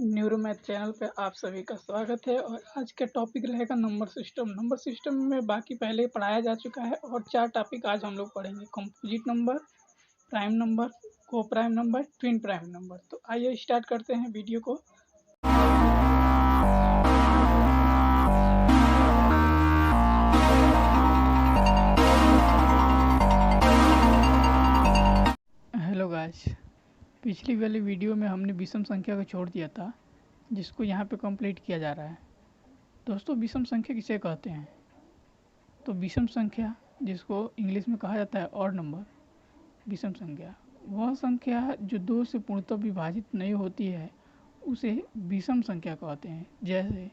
न्यूरोमैथ channel पे आप सभी का स्वागत है और आज का टॉपिक रहेगा नंबर सिस्टम। नंबर सिस्टम में बाकी पहले पढ़ाया जा चुका है और 4 टॉपिक आज हम लोग पढ़ेंगे। कंपोजिट नंबर, प्राइम नंबर, को prime number, twin prime number. तो आइए स्टार्ट करते हैं वीडियो को। हेलो गाइस, पिछली वाली वीडियो में हमने विषम संख्या को छोड़ दिया था, जिसको यहाँ पे कंप्लीट किया जा रहा है। दोस्तों, विषम संख्या किसे कहते हैं? तो विषम संख्या, जिसको इंग्लिश में कहा जाता है ऑड नंबर, विषम संख्या वह संख्या जो 2 से पूर्णतः विभाजित नहीं होती है उसे विषम संख्या कहते हैं। जैसे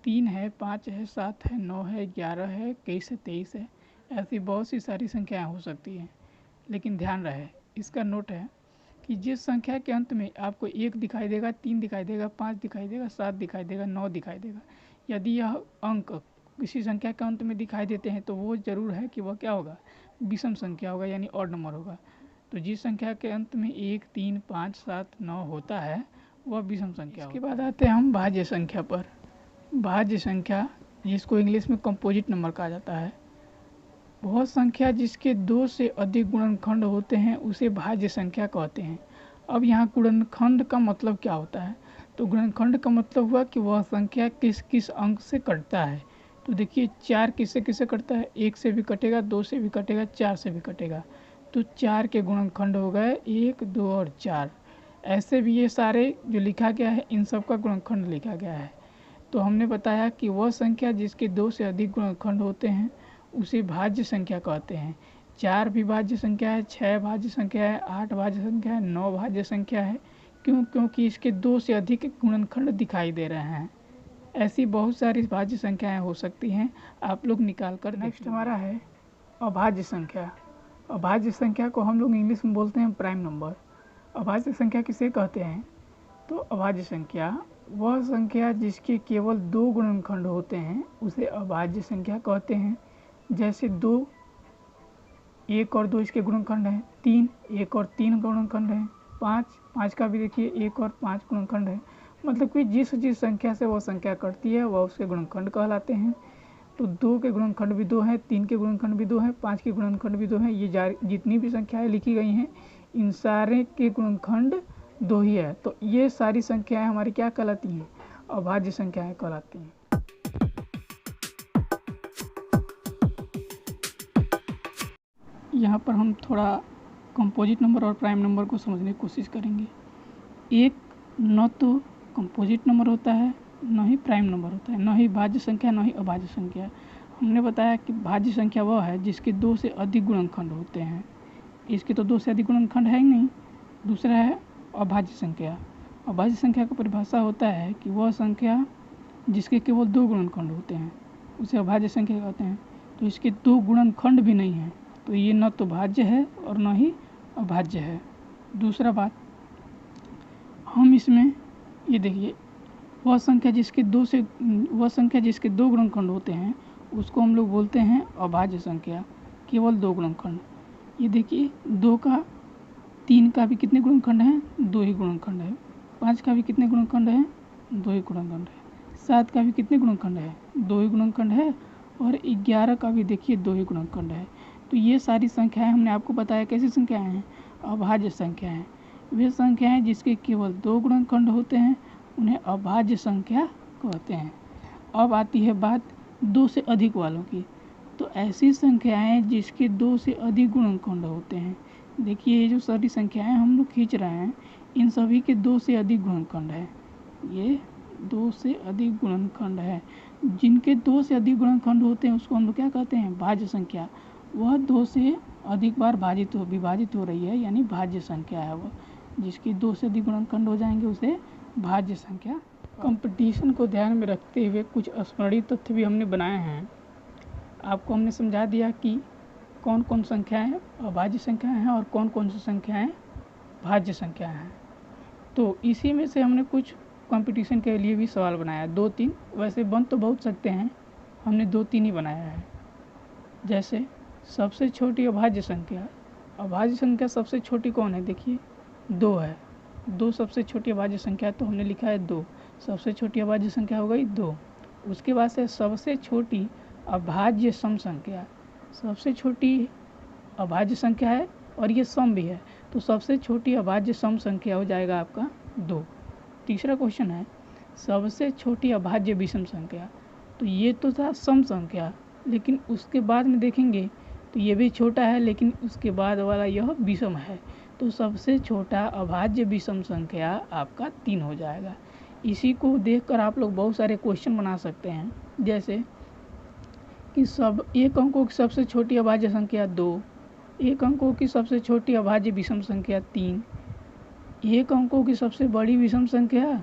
3 है, 5 है, 7 है, 9 है, 11 है, 21 है, 23 है। ऐसी बहुत सी सारी संख्याएं हो सकती हैं, लेकिन ध्यान रहे, इसका नोट है कि जिस संख्या के अंत में आपको 1 दिखाई देगा, 3 दिखाई देगा, 5 दिखाई देगा, 7 दिखाई देगा, 9 दिखाई देगा, यदि यह अंक किसी संख्या के अंत में दिखाई देते हैं तो वो ज़रूर है कि वह क्या होगा, विषम संख्या होगा, यानी ऑड नंबर होगा। तो जिस संख्या के अंत में 1, 3, 5, 7, 9 होता है वह विषम संख्या। इसके बाद आते हैं हम भाज्य संख्या पर। भाज्य संख्या, जिसको इंग्लिश में कंपोजिट नंबर कहा जाता है, वह संख्या जिसके 2 से अधिक गुणनखंड होते हैं उसे भाज्य संख्या कहते हैं। अब यहाँ गुणनखंड का मतलब क्या होता है? तो गुणनखंड का मतलब हुआ कि वह संख्या किस किस अंक से कटता है। तो देखिए, 4 किससे किससे कटता है? 1 से भी कटेगा, 2 से भी कटेगा, 4 से भी कटेगा। तो 4 के गुणनखंड हो गए 1, 2 और 4। ऐसे भी ये सारे जो लिखा गया है इन सब का गुणनखंड लिखा गया है। तो हमने बताया कि वह संख्या जिसके 2 से अधिक गुणनखंड होते हैं उसे भाज्य संख्या कहते हैं। 4 भी भाज्य संख्या है, 6 भाज्य संख्या है, 8 भाज्य संख्या है, 9 भाज्य संख्या है। क्यों? क्योंकि इसके 2 से अधिक गुणनखंड दिखाई दे रहे हैं। ऐसी बहुत सारी भाज्य संख्याएं हो सकती हैं, आप लोग निकाल कर। नेक्स्ट हमारा है अभाज्य संख्या। अभाज्य संख्या को हम लोग इंग्लिश में बोलते हैं प्राइम नंबर। अभाज्य संख्या किसे कहते हैं? तो अभाज्य संख्या वह संख्या जिसके केवल 2 गुणनखंड होते हैं उसे अभाज्य संख्या कहते हैं। जैसे 2, 1 और 2 इसके गुणनखंड हैं। 3, 1 और 3 गुणनखंड हैं। 5, 5 का भी देखिए 1 और 5 गुणनखंड है। मतलब कि जिस संख्या से वह संख्या कटती है वह उसके गुणनखंड कहलाते हैं। तो 2 के गुणनखंड भी 2 हैं, 3 के गुणनखंड भी 2 हैं, 5 के गुणनखंड भी 2 हैं। ये जितनी भी संख्याएं लिखी गई हैं इन सारे के गुणनखंड 2 ही है। तो ये सारी संख्याएं हमारी क्या कहलाती हैं? अभाज्य संख्याएं कहलाती हैं। यहाँ पर हम थोड़ा कंपोजिट नंबर और प्राइम नंबर को समझने की कोशिश करेंगे। एक न तो कंपोजिट नंबर होता है, न ही प्राइम नंबर होता है, न ही भाज्य संख्या, न ही अभाज्य संख्या। हमने बताया कि भाज्य संख्या वह है जिसके 2 से अधिक गुणनखंड होते हैं। इसके तो 2 से अधिक गुणनखंड है ही नहीं। दूसरा है अभाज्य संख्या। अभाज्य संख्या का परिभाषा होता है कि वह संख्या जिसके केवल 2 गुणनखंड होते हैं उसे अभाज्य संख्या कहते हैं। तो इसके 2 गुणनखंड भी नहीं हैं, तो ये न तो भाज्य है और न ही अभाज्य है। दूसरा बात, हम इसमें ये देखिए, वह संख्या जिसके 2 गुणनखंड होते हैं उसको हम लोग बोलते हैं अभाज्य संख्या, केवल 2 गुणनखंड। ये देखिए, 2 का 3 का भी कितने गुणनखंड हैं? 2 ही गुणनखंड है। 5 का भी कितने गुणनखंड है? 2 ही गुणनखंड है। 7 का भी कितने गुणनखंड है? 2 ही गुणनखंड है। और 11 का भी देखिए 2 ही गुणनखंड है। तो ये सारी संख्याएं हमने आपको बताया कैसी संख्याएं हैं? अभाज्य संख्याएं। वे संख्याएं जिसके केवल 2 गुणनखंड होते हैं उन्हें अभाज्य संख्या कहते हैं। अब आती है बात 2 से अधिक वालों की। तो ऐसी संख्याएं जिसके 2 से अधिक गुणनखंड होते हैं, देखिए ये जो सारी संख्याएं हम लोग खींच रहे हैं इन सभी के 2 से अधिक गुणनखंड है। ये 2 से अधिक गुणनखंड है। जिनके 2 से अधिक गुणनखंड होते हैं उसको हम लोग क्या कहते हैं? भाज्य संख्या। वह 2 से अधिक बार विभाजित हो रही है, यानी भाज्य संख्या है वह। जिसकी 2 से अधिक गुणनखंड हो जाएंगे उसे भाज्य संख्या। कंपटीशन को ध्यान में रखते हुए कुछ स्मरणीय तथ्य भी हमने बनाए हैं। आपको हमने समझा दिया कि कौन कौन संख्याएं अभाज्य संख्याएं हैं और कौन कौन सी संख्याएं भाज्य संख्याएं हैं। तो इसी में से हमने कुछ कंपटीशन के लिए भी सवाल बनाया, 2-3। वैसे बन तो बहुत सकते हैं, हमने 2-3 ही बनाया है। जैसे सबसे छोटी अभाज्य संख्या। अभाज्य संख्या सबसे छोटी कौन है? देखिए 2 है। 2 सबसे छोटी अभाज्य संख्या, तो हमने लिखा है 2, सबसे छोटी अभाज्य संख्या हो गई 2। उसके बाद से सबसे छोटी अभाज्य सम संख्या, सबसे छोटी अभाज्य संख्या है और ये सम भी है, तो सबसे छोटी अभाज्य सम संख्या हो जाएगा आपका 2। तीसरा क्वेश्चन है सबसे छोटी अभाज्य विषम संख्या, तो ये तो था सम संख्या, लेकिन उसके बाद में देखेंगे तो ये भी छोटा है, लेकिन उसके बाद वाला यह विषम है, तो सबसे छोटा अभाज्य विषम संख्या आपका 3 हो जाएगा। इसी को देखकर आप लोग बहुत सारे क्वेश्चन बना सकते हैं, जैसे कि सब एक अंकों की सबसे छोटी अभाज्य संख्या 2, एक अंकों की सबसे छोटी अभाज्य विषम संख्या 3, एक अंकों की सबसे बड़ी विषम संख्या,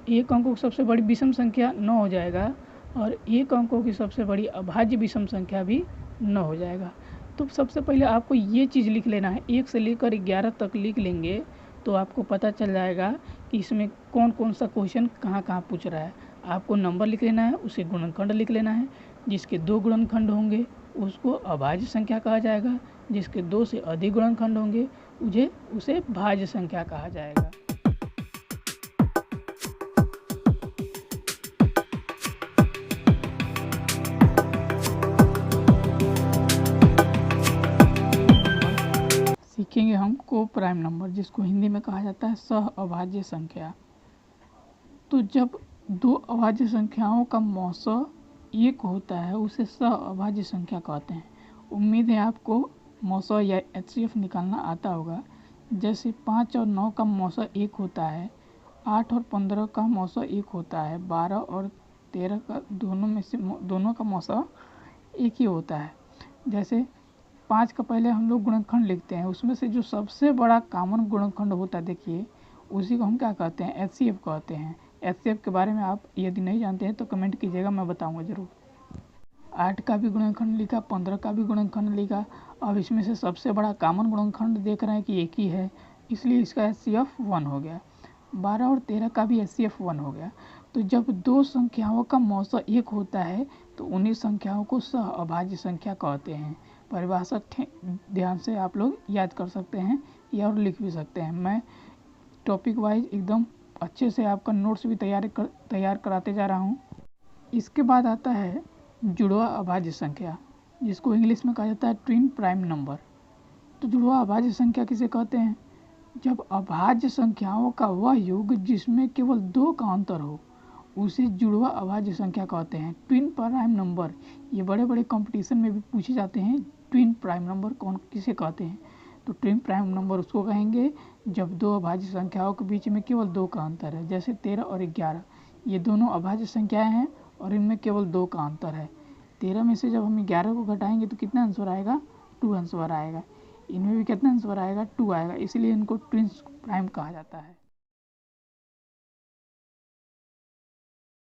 एक अंकों की सबसे बड़ी विषम संख्या 9 हो जाएगा, और एक अंकों की सबसे बड़ी अभाज्य विषम संख्या भी 9 हो जाएगा। तो सबसे पहले आपको ये चीज़ लिख लेना है, 1 से लेकर 11 तक लिख लेंगे तो आपको पता चल जाएगा कि इसमें कौन कौन सा क्वेश्चन कहाँ कहाँ पूछ रहा है। आपको नंबर लिख लेना है, उसे गुणनखंड लिख लेना है, जिसके 2 गुणनखंड होंगे उसको अभाज्य संख्या कहा जाएगा, जिसके 2 से अधिक गुणनखंड होंगे उसे भाज्य संख्या कहा जाएगा। सीखेंगे हम को प्राइम नंबर, जिसको हिंदी में कहा जाता है सह अभाज्य संख्या। तो जब 2 अभाज्य संख्याओं का मौसा 1 होता है उसे सह अभाज्य संख्या कहते हैं। उम्मीद है आपको मौसा या HCF निकालना आता होगा। जैसे 5 और 9 का मौसा 1 होता है, 8 और 15 का मौसा 1 होता है, 12 और 13 का दोनों का मौसा 1 ही होता है। जैसे 5 का पहले हम लोग गुणनखंड लिखते हैं, उसमें से जो सबसे बड़ा कॉमन गुणनखंड होता है, देखिए उसी को हम क्या कहते हैं, HCF कहते हैं। HCF के बारे में आप यदि नहीं जानते हैं तो कमेंट कीजिएगा, मैं बताऊंगा ज़रूर। 8 का भी गुणनखंड लिखा, 15 का भी गुणनखंड लिखा। अब इसमें से सबसे बड़ा कॉमन गुणनखंड देख रहे हैं कि 1 ही है, इसलिए इसका HCF 1 हो गया। 12 और 13 का भी HCF 1 हो गया। तो जब 2 संख्याओं का मौसा 1 होता है तो उन्हीं संख्याओं को सह अभाज्य संख्या कहते हैं। परिभाषा ध्यान से आप लोग याद कर सकते हैं या और लिख भी सकते हैं। मैं टॉपिक वाइज एकदम अच्छे से आपका नोट्स भी तैयार कराते जा रहा हूँ। इसके बाद आता है जुड़वा अभाज्य संख्या, जिसको इंग्लिश में कहा जाता है ट्विन प्राइम नंबर। तो जुड़वा अभाज्य संख्या किसे कहते हैं? जब अभाज्य संख्याओं का वह योग जिसमें केवल 2 का अंतर हो उसे जुड़वा अभाज्य संख्या कहते हैं। ट्विन प्राइम नंबर ये बड़े बड़े कंपटीशन में भी पूछे जाते हैं, ट्विन प्राइम नंबर कौन किसे कहते हैं? तो ट्विन प्राइम नंबर उसको कहेंगे जब 2 अभाज्य संख्याओं के बीच में केवल 2 का अंतर है। जैसे 13 और 11 ये दोनों अभाज्य संख्याएं हैं और इनमें केवल 2 का अंतर है। 13 में से जब हम 11 को घटाएंगे तो कितना आंसर आएगा? 2 आंसर आएगा। इनमें भी कितना आंसर आएगा? 2 आएगा, इसलिए इनको ट्विन प्राइम कहा जाता है।